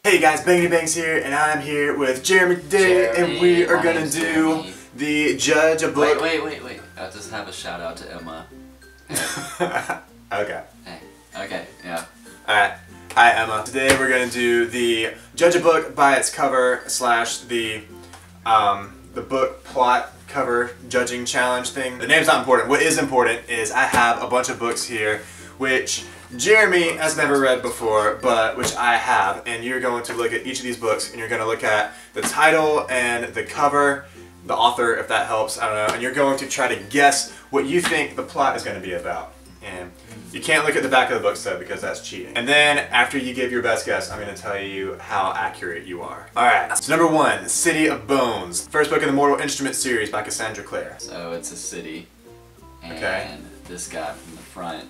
Hey guys, Bangity Bangs here, and I'm here with Jeremy today, and we are gonna do the Judge a Book. Wait. I just have a shout out to Emma. Okay. Hey. Okay, yeah. Alright. Hi Emma. Today we're gonna do the Judge a Book by its cover slash the book plot cover judging challenge thing. The name's not important. What is important is I have a bunch of books here which Jeremy has never read before, but which I have, and you're going to look at each of these books and you're going to look at the title and the cover, the author if that helps, I don't know, and you're going to try to guess what you think the plot is going to be about. And you can't look at the back of the book though, because that's cheating. And then after you give your best guess, I'm going to tell you how accurate you are. Alright, so number 1, City of Bones. First book in the Mortal Instruments series by Cassandra Clare. So it's a city, and Okay. this guy from the front,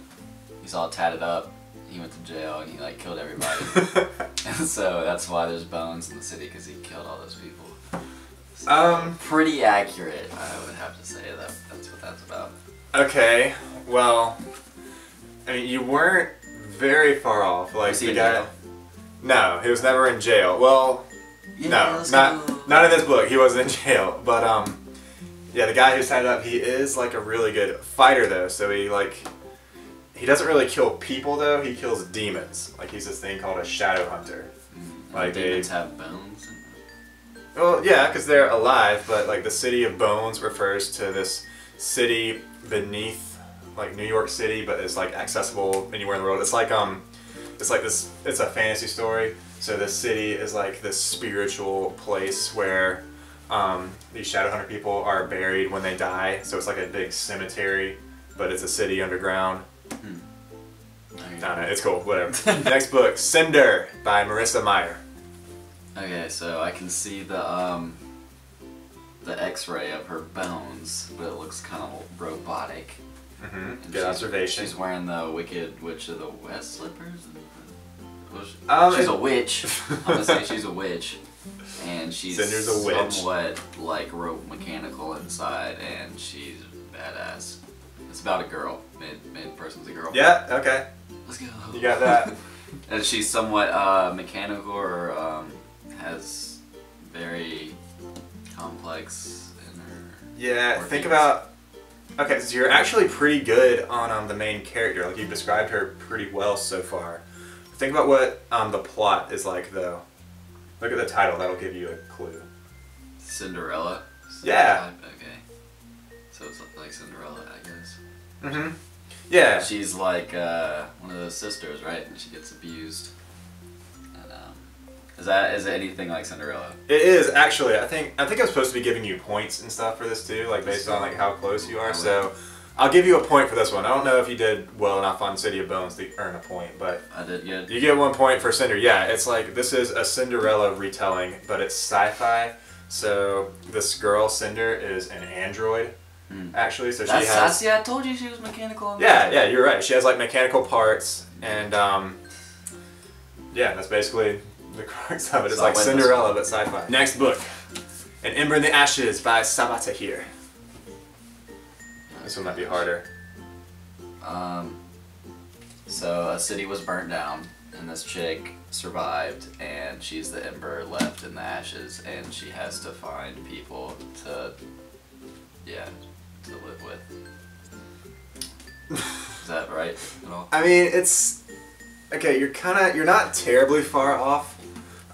he's all tatted up, he went to jail and he like killed everybody. And so that's why there's bones in the city, because he killed all those people. So, pretty accurate, I would have to say. That's what that's about. Okay, well, I mean, you weren't very far off. Like Was he the in guy. jail? No, he was never in jail. Well, Yeah, no, let's not go. in this book. He wasn't in jail. But yeah, the guy who's tied up, he is like a really good fighter though. So he doesn't really kill people though. He kills demons. Like he's this thing called a shadow hunter. Like demons have bones. Well, yeah, because they're alive, but like the City of Bones refers to this city beneath like New York City, but it's like accessible anywhere in the world. It's like this. It's a fantasy story. So this city is like this spiritual place where these Shadowhunter people are buried when they die. So it's like a big cemetery, but it's a city underground. I don't know. It's cool. Whatever. Next book, Cinder by Marissa Meyer. Okay, so I can see the X-ray of her bones, but it looks kind of robotic. And Good observation. She's wearing the Wicked Witch of the West slippers. She's a witch. I'm gonna say she's a witch, and she's Cinder's a witch. somewhat like mechanical inside, and she's badass. It's about a girl. Main person's a girl. Yeah. Okay. Let's go. You got that. And she's somewhat mechanical, or has very complex in her. Yeah, organs. think about. Okay, so you're actually pretty good on the main character. Like you've described her pretty well so far. Think about what the plot is like, though. Look at the title. That'll give you a clue. Cinderella. Yeah. Okay. So it's like Cinderella, I guess. Mhm. Yeah. She's like one of those sisters, right? And she gets abused. And is it anything like Cinderella? It is actually. I think I'm supposed to be giving you points and stuff for this too, like based on like how close you are. So I'll give you a point for this one. I don't know if you did well enough on City of Bones to earn a point, but I did good. you get 1 point for Cinder. Yeah, it's like this is a Cinderella retelling, but it's sci-fi. So this girl Cinder is an android, actually. So she has. See, I told you she was mechanical. Yeah, you're right. She has like mechanical parts, and yeah, that's basically the crux of it. It's So like I went Cinderella, but sci-fi. Next book, An Ember in the Ashes by Sabata here. This one might be harder. So a city was burnt down, and this chick survived, and she's the ember left in the ashes, and she has to find people to live with. Is that right at all? I mean, it's okay. You're not terribly far off.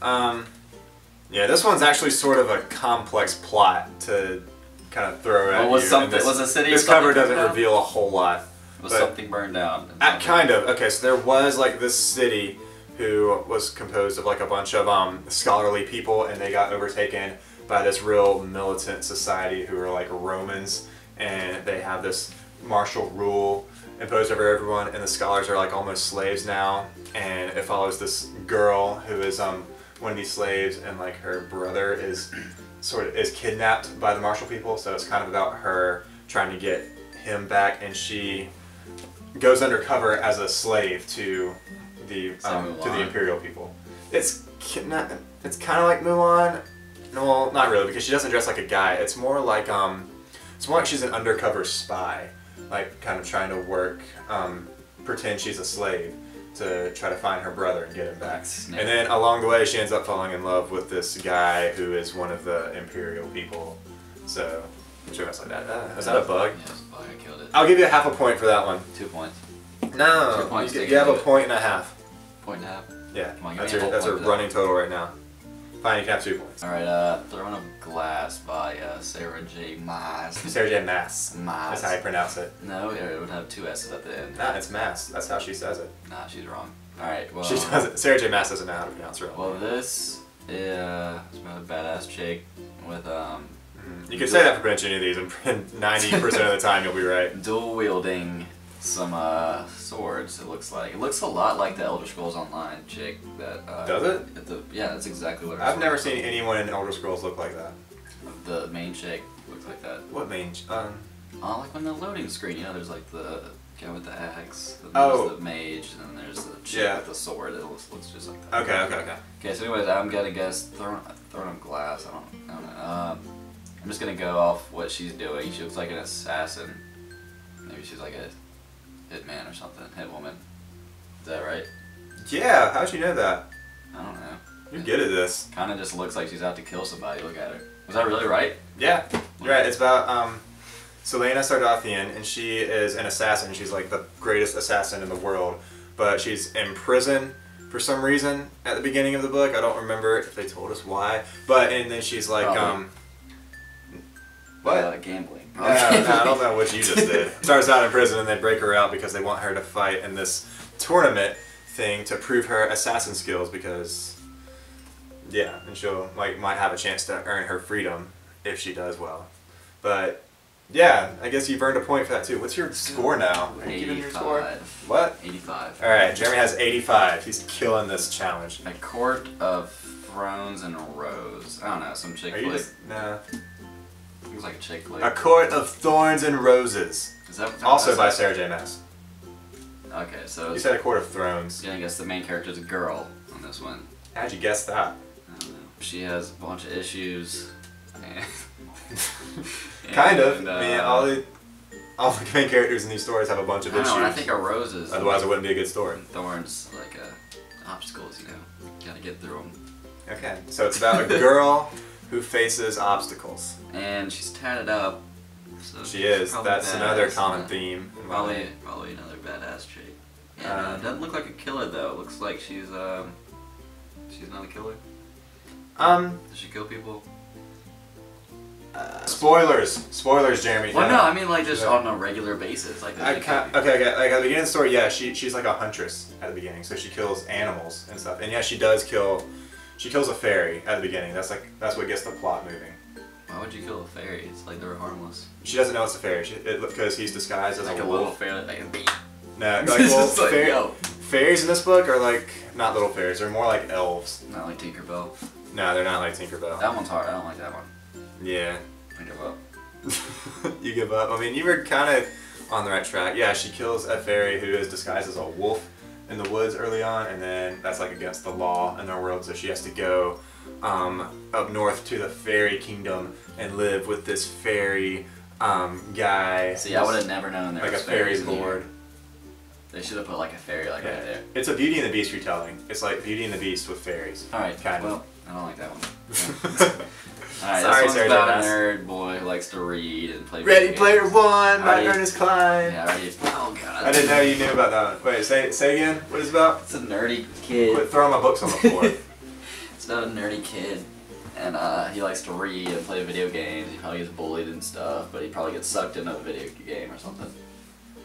Yeah, this one's actually sort of a complex plot to kind of throw at you. Was a city? This cover doesn't reveal a whole lot. Was something burned down? Kind of. Okay, so there was like this city who was composed of like a bunch of scholarly people, and they got overtaken by this real militant society who are like Romans, and they have this martial rule imposed over everyone, and the scholars are like almost slaves now, and it follows this girl who is one of these slaves, and like her brother is kidnapped by the martial people, so it's kind of about her trying to get him back, and she goes undercover as a slave to the imperial people. It's kind of like Mulan. No, not really, because she doesn't dress like a guy. It's more like she's an undercover spy, like kind of trying to work, pretend she's a slave. to try to find her brother and get him back. Snake. And then along the way, she ends up falling in love with this guy who is one of the Imperial people. So, sure, like that. Is that a bug? Yeah, it's a bug. I killed it. I'll give you half a point for that one. 2 points. No, 2 points. you have a point and a half. Point and a half. Yeah, Come on, that's give me a your whole point running total right now. Fine, you can have 2 points. Alright, Throne of Glass by Sarah J. Maas. Sarah J. Maas. Maas. That's how you pronounce it. No, it would have 2 S's at the end. Nah, it's Maas. That's how she says it. Nah, she's wrong. Alright, well. She doesn't. Sarah J. Maas doesn't know how to pronounce her own Well, name. this is about a badass chick with You can say that for pretty much any of these, and 90% of the time you'll be right. dual wielding some swords. It looks like. It looks a lot like the Elder Scrolls Online chick that. Does it? Yeah, that's exactly what. I've never seen anyone in Elder Scrolls look like that. The main chick looks like that. What main? Like when the loading screen, you know, there's like the guy with the axe, then Oh. there's the mage, and then there's the chick Yeah. with the sword. It looks just like that. Okay. Okay, so anyways, I'm gonna guess Throne of Glass. I don't know. I'm just gonna go off what she's doing. She looks like an assassin. Maybe she's like a hitman or something, hitwoman. Is that right? Yeah, how'd you know that? I don't know. You're good at this. Kind of just looks like she's out to kill somebody. Look at her. Was that really right? Yeah, you're right. It's about Selena Sardathian, and she is an assassin. She's like the greatest assassin in the world, but she's in prison for some reason at the beginning of the book. I don't remember if they told us why, and then she's like what? Gambling. No, I don't know what you just did. Starts out in prison and they break her out because they want her to fight in this tournament thing to prove her assassin skills because, yeah, and she'll might have a chance to earn her freedom if she does well. But yeah, I guess you've earned a point for that too. What's your score now? Are you giving your score? 85. What? 85. All right, Jeremy has 85. He's killing this challenge. A Court of Thrones and Rose. I don't know, some chick Are you flick. just nah? Looks like a chick flick. A Court of Thorns and Roses. Is that Also by that's- Sarah J. Maas. Okay, so You said A Court of Thrones. yeah, I guess the main character is a girl on this one. How'd you guess that? I don't know. She has a bunch of issues. And Kind of. and, I mean, all the main characters in these stories have a bunch of I don't issues. know, I think a rose is. Otherwise, it wouldn't be a good story. Thorns, like obstacles, you know. Gotta get through them. Okay, so it's about a girl who faces obstacles. And she's tatted up. So She she's is. probably That's another badass, common yeah. theme. Probably another badass chick. Yeah, doesn't look like a killer though. It looks like she's not a killer. Does she kill people? Spoilers, Jeremy. Well, yeah. no, I mean like just Yeah. on a regular basis, like. Okay, like at the beginning of the story, yeah, she's like a huntress at the beginning, so she kills animals and stuff. And yeah, she kills a fairy at the beginning. That's what gets the plot moving. Why would you kill a fairy? It's like they're harmless. She doesn't know it's a fairy because he's disguised as Like a a wolf. little fairy that can beat. No, like, It's well, just like, yo. fairies in this book are like not little fairies. They're more like elves. Not like Tinkerbell. No, they're not like Tinkerbell. That one's hard. I don't like that one. Yeah. I give up. You give up? I mean, you were kind of on the right track. Yeah, she kills a fairy who is disguised as a wolf in the woods early on, and then that's like against the law in their world, so she has to go up north to the fairy kingdom and live with this fairy guy. See, I would have never known there like a was fairy fairies in here. lord. They should have put like a fairy like right there. It's a Beauty and the Beast retelling. It's like Beauty and the Beast with fairies. Alright, Kind of. well, I don't like that one. Alright, Sorry, this Sarah one's about J. a Maas. nerd boy who likes to read and play Ready video Player games. One by Alright. Ernest Cline. Yeah, already. Oh god. I didn't know you knew about that one. Wait, say again. What is it about? It's a nerdy kid. Quit throwing my books on the floor. It's about a nerdy kid, and he likes to read and play video games. He probably gets bullied and stuff, but he probably gets sucked into a video game or something.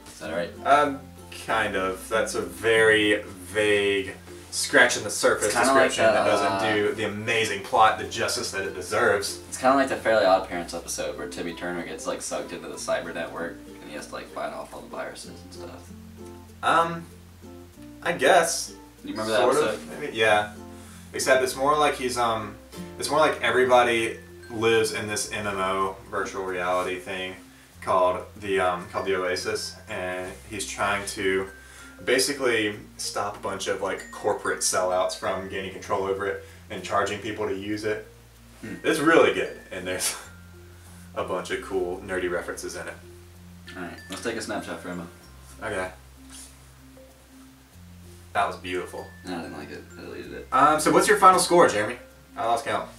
Is that right? Kind of. That's a very vague, scratching the surface It's kinda like description that doesn't do the amazing plot the justice that it deserves. It's kind of like the Fairly Odd Parents episode where Timmy Turner gets like sucked into the cyber network and he has to like fight off all the viruses and stuff. I guess. You remember that Sort episode? of, maybe. Yeah. Except it's more like it's more like everybody lives in this MMO virtual reality thing called the Oasis, and he's trying to basically stop a bunch of like corporate sellouts from gaining control over it and charging people to use it. It's really good, and there's a bunch of cool nerdy references in it. Alright, let's take a snapshot for Emma. Okay. That was beautiful. No, I didn't like it. I deleted it. So what's your final score, Jeremy? I lost count.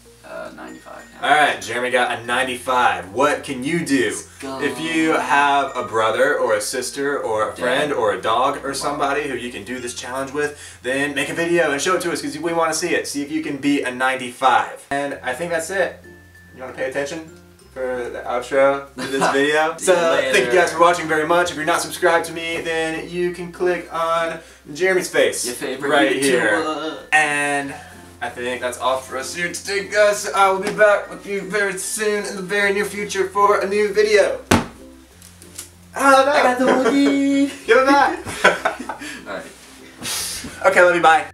95 now. Alright, Jeremy got a 95. What can you do if you have a brother or a sister or a friend or a dog or somebody who you can do this challenge with? Then make a video and show it to us because we want to see it. See if you can beat a 95. And I think that's it. You want to pay attention for the outro to this video? So thank you guys for watching very much. If you're not subscribed to me, then you can click on Jeremy's face your favorite right YouTuber. here. And I think that's all for us here today, guys. I will be back with you very soon in the very near future for a new video. Oh no! I got the monkey! Give it back! Alright. Okay, love you, bye.